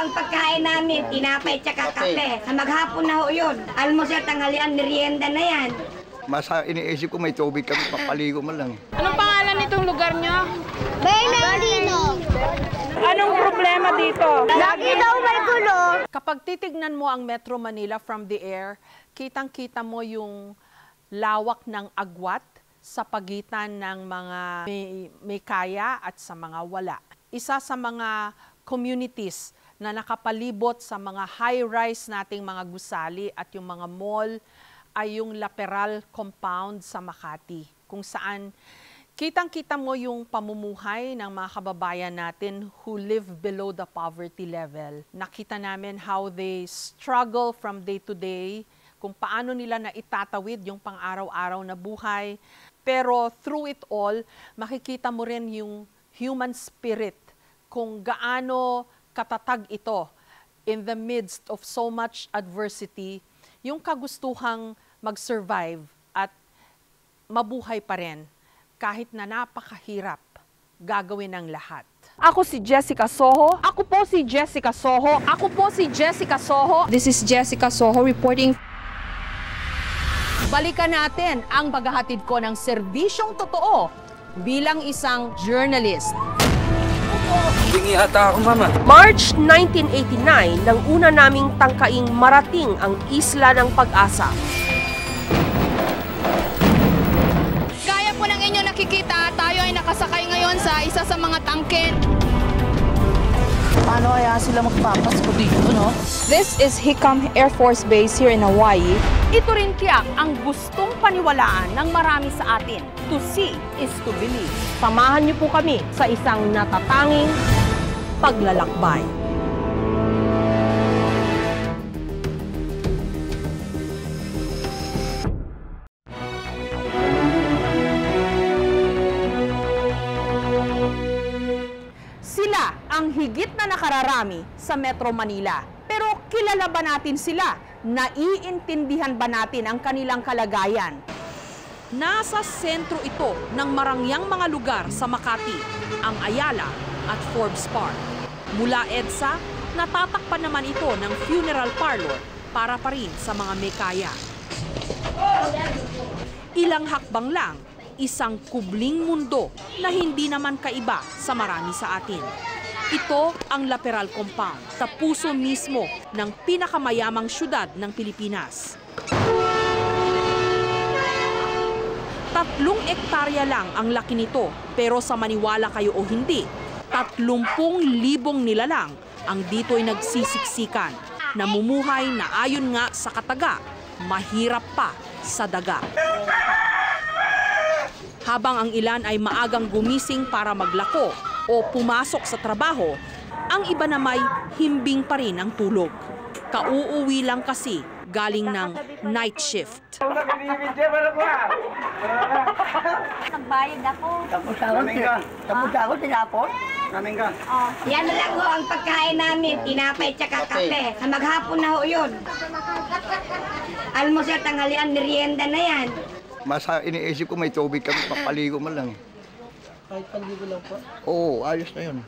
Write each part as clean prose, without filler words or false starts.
ang pagkain namin, tinapay tsaka kape. Sa maghapon na ho yun. Almusal, tanghalian, merienda na yan. Masa iniisip ko may tubig kami, papaligo man lang. Anong pangalan nitong lugar nyo? Bernardino. Anong problema dito? Lagi daw may gulo. Kapag titignan mo ang Metro Manila from the air, kitang-kita mo yung lawak ng agwat sa pagitan ng mga may kaya at sa mga wala. Isa sa mga communities na nakapalibot sa mga high-rise nating mga gusali at yung mga mall ay yung Laperal Compound sa Makati, kung saan kitang-kita mo yung pamumuhay ng mga kababayan natin who live below the poverty level. Nakita namin how they struggle from day to day, kung paano nila na itatawid yung pang-araw-araw na buhay. Pero through it all, makikita mo rin yung human spirit, kung gaano katatag ito in the midst of so much adversity, yung kagustuhang mag-survive at mabuhay pa rin kahit na napakahirap, gagawin ang lahat. Ako si Jessica Soho. Ako po si Jessica Soho. Ako po si Jessica Soho. This is Jessica Soho reporting. Balikan natin ang paghahatid ko ng serbisyong totoo bilang isang journalist. Bingi ata ako, Mama. March 1989 nang una naming tangkaing marating ang Isla ng Pag-asa. Gaya po ng inyo nakikita, tayo ay nakasakay ngayon sa isa sa mga tangke. Paano kaya sila magpapasko dito, no? This is Hickam Air Force Base here in Hawaii. Ito rin tiyak ang gustong paniwalaan ng marami sa atin. To see is to believe. Samahan niyo po kami sa isang natatanging paglalakbay. Sila ang higit na nakararami sa Metro Manila. Pero kilala ba natin sila? Naiintindihan ba natin ang kanilang kalagayan? Nasa sentro ito ng marangyang mga lugar sa Makati, ang Ayala at Forbes Park. Mula EDSA, natatakpan naman ito ng funeral parlor para pa rin sa mga may kaya. Ilang hakbang lang, isang kubling mundo na hindi naman kaiba sa marami sa atin. Ito ang Laperal Compound, sa puso mismo ng pinakamayamang syudad ng Pilipinas. 3 ektarya lang ang laki nito, pero sa maniwala kayo o hindi, 30,000 nilalang ang dito'y nagsisiksikan, namumuhay na ayon nga sa kataga, mahirap pa sa daga. Habang ang ilan ay maagang gumising para maglako o pumasok sa trabaho, ang iba namay himbing pa rin ang tulog. Kauuwi lang kasi galing ng night shift. Nagbayad ako. Tapos ako, tinapos. Yan lang ho ang pagkain namin, tinapay tsaka kape. Sa maghapon na ho yun. Almusal, tanghalian, merienda na yan. Masa iniisip ko may tubig kami, papaligo man lang. Kahit paligo lang po. Oo, ayos na yun.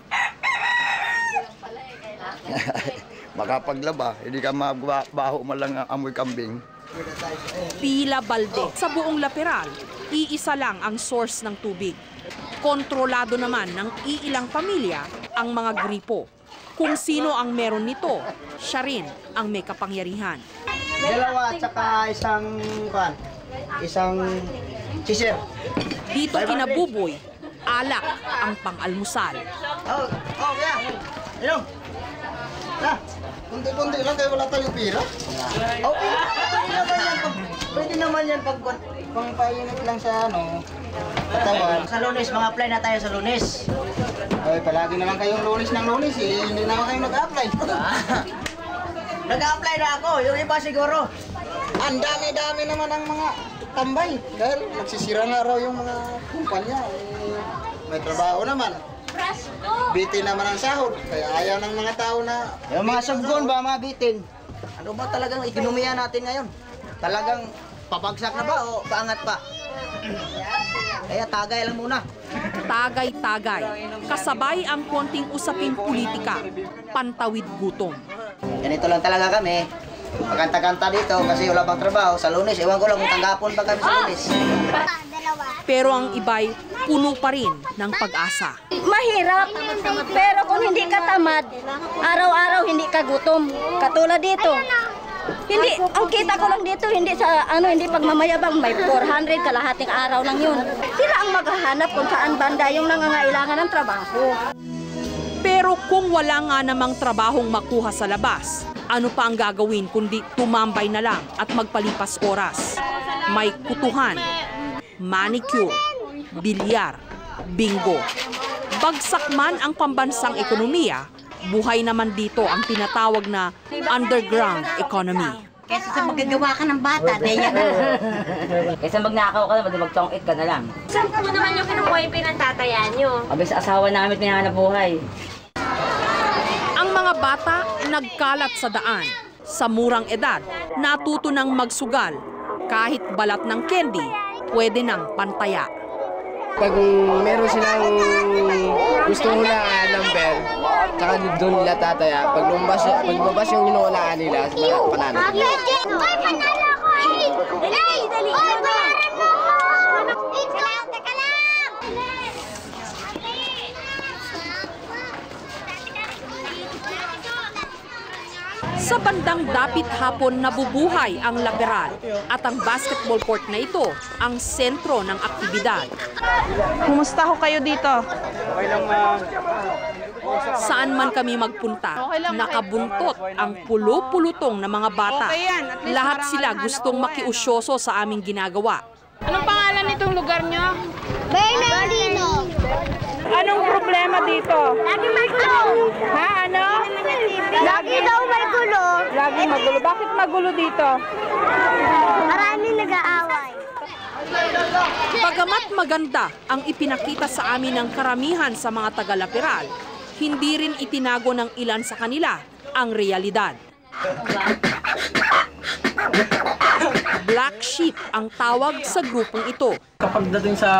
Makapaglaba, hindi ka mabaho man lang ang amoy kambing. Pila balde sa buong Laperal, iisa lang ang source ng tubig. Kontrolado naman ng iilang pamilya ang mga gripo. Kung sino ang meron nito, siya rin ang may kapangyarihan. Dalawa at saka isang chisir. Dito kinabuboy, alak ang pang-almusal. Yeah. Ayun. Kunti-kunti lang kayo, wala tayong pira. Pwede naman yan pag pangpainit lang sa katawan. Sa Lunes, mga apply na tayo sa Lunes. Ay, palagi na lang kayong Lunes ng Lunes, hindi na kayo nag-apply. Nag-apply na ako, yung iba siguro. Ang dami-dami naman ang mga tambay. Dahil nagsisira na raw yung mga kumpanya. May trabaho naman. Bitin naman ang sahod, kaya ayaw ng mga tao na... Yung mga sabgon ba, mga bitin? Ano ba talagang ekonomiya natin ngayon? Talagang papagsak na ba o paangat pa? Kaya tagay lang muna. Tagay-tagay, kasabay ang konting usaping politika, pantawid gutom. Ganito lang talaga kami. Pagkanta-kanta dito kasi wala pang trabaho. Sa Lunes, ewan ko lang kung tanggapon pa kami sa Lunes. Pero ang iba'y puno pa rin ng pag-asa. Mahirap, pero kung hindi ka tamad, araw-araw hindi ka gutom. Katulad dito. Hindi, ang kita ko lang dito, hindi sa hindi pagmamayabang, may 400 kalahating araw lang yun. Sila ang maghahanap kung saan banda yung nangangailangan ng trabaho. Pero kung wala nga namang trabahong makuha sa labas, ano pa ang gagawin kundi tumambay na lang at magpalipas oras? May kutuhan, manicure, bilyar, bingo. Bagsak man ang pambansang ekonomiya, buhay naman dito ang tinatawag na underground economy. Kesa sa magagawa ka ng bata, daya ka. Kesa magnakaw ka naman, magtongit ka na lang. Saan mo naman yung kinukuha yung pinagtatayan nyo? Abi sa asawa namin pinahanap buhay. Ang mga bata nagkalat sa daan. Sa murang edad, natuto ng magsugal. Kahit balat ng candy, pwede nang pantaya. Pag meron silang gusto hulaan ng bell, tsaka doon nila tataya. Pag lumabas yung hinuhulaan nila, panalo. Ay, panalo ko! Dali! Dali! Teka lang! Sa bandang dapit hapon nabubuhay ang laperal at ang basketball court na ito ang sentro ng aktibidad. Kumusta ho kayo dito? Saan man kami magpunta, nakabuntot ang pulo-pulutong na mga bata. Lahat sila gustong makiusyoso sa aming ginagawa. Anong pangalan nitong lugar nyo? Bernardino! Anong problema dito? Lagi may gulo! Ha, ano? Lagi daw may gulo! Lagi magulo. Bakit magulo dito? Maraming nag-aaway. Bagamat maganda ang ipinakita sa amin ng karamihan sa mga taga-laperal, hindi rin itinago ng ilan sa kanila ang realidad. Black sheep ang tawag sa grupong ito. Kapag dating sa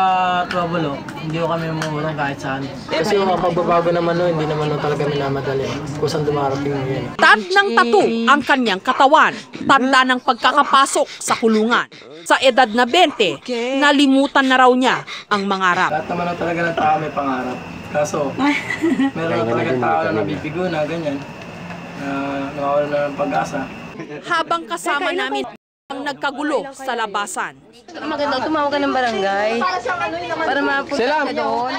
trouble, hindi ko kami mamulong kahit saan. Kasi yung pagbabago naman, hindi naman talaga minamadali. Kung saan dumarating mo yun. Tad ng tattoo ang kanyang katawan, tanda ng pagkakapasok sa kulungan. Sa edad na 20, nalimutan na raw niya ang mangarap. Lahat naman talaga ng tao may pangarap. Kaso, meron na talaga tao na nabibigo na ganyan, na nawawala na ng pag-asa. Habang kasama namin ang nagkagulo sa labasan. Maganda, tumawag ka ng barangay para mapunta ka doon.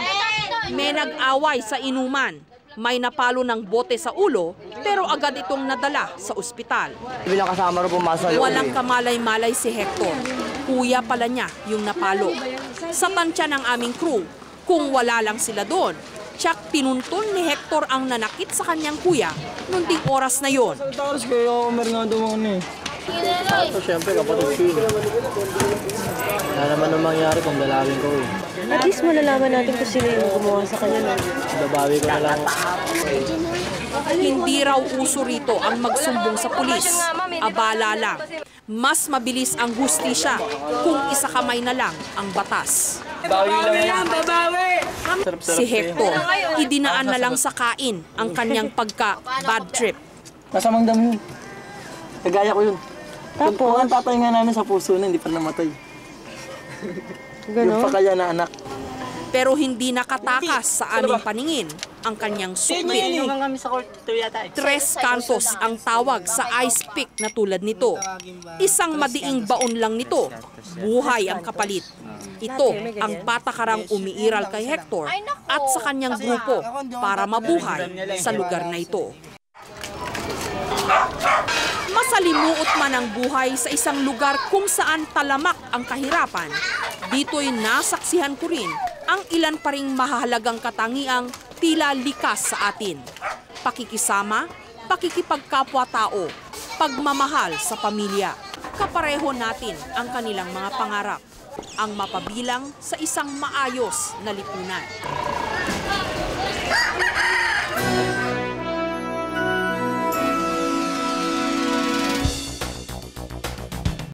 May nag-away sa inuman. May napalo ng bote sa ulo, pero agad itong nadala sa ospital. Bilang kasama rin pumasa yun. Walang kamalay-malay si Hector. Kuya pala niya yung napalo. Sa tansya ng aming crew, kung wala lang sila doon, tsak tinuntun ni Hector ang nanakit sa kanyang kuya nung ding oras na yon. Tapos kayo, meron nga dumaan eh. Ito siyempre kapatid ko yun. Wala naman ang mangyari kung dalawin ko eh. At least malalaman natin kung sino yung gumawa sa kanya. Babawi ko na lang. Hindi raw uso rito ang magsumbong sa pulis. Abala lang. Mas mabilis ang hustisya kung isa kamay na lang ang batas. Si Hector, idinaan na lang sa kain ang kanyang pagka-bad trip. Masamang dami yun. Kagaya ko yun. Tapos? Kung tatay nga namin sa puso na, hindi pa namatay. Yung pa kaya na anak. Pero hindi nakatakas sa aming paningin ang kanyang sukbit. 3 kantos ang tawag sa ice pick na tulad nito. Isang madiing baon lang nito, buhay ang kapalit. Ito ang patakarang umiiral kay Hector at sa kanyang grupo para mabuhay sa lugar na ito. Masalimuot man ang buhay sa isang lugar kung saan talamak ang kahirapan, dito'y nasaksihan ko rin ang ilan pa ring mahalagang katangiang tila likas sa atin. Pakikisama, pakikipagkapwa-tao, pagmamahal sa pamilya. Kapareho natin ang kanilang mga pangarap, ang mapabilang sa isang maayos na lipunan.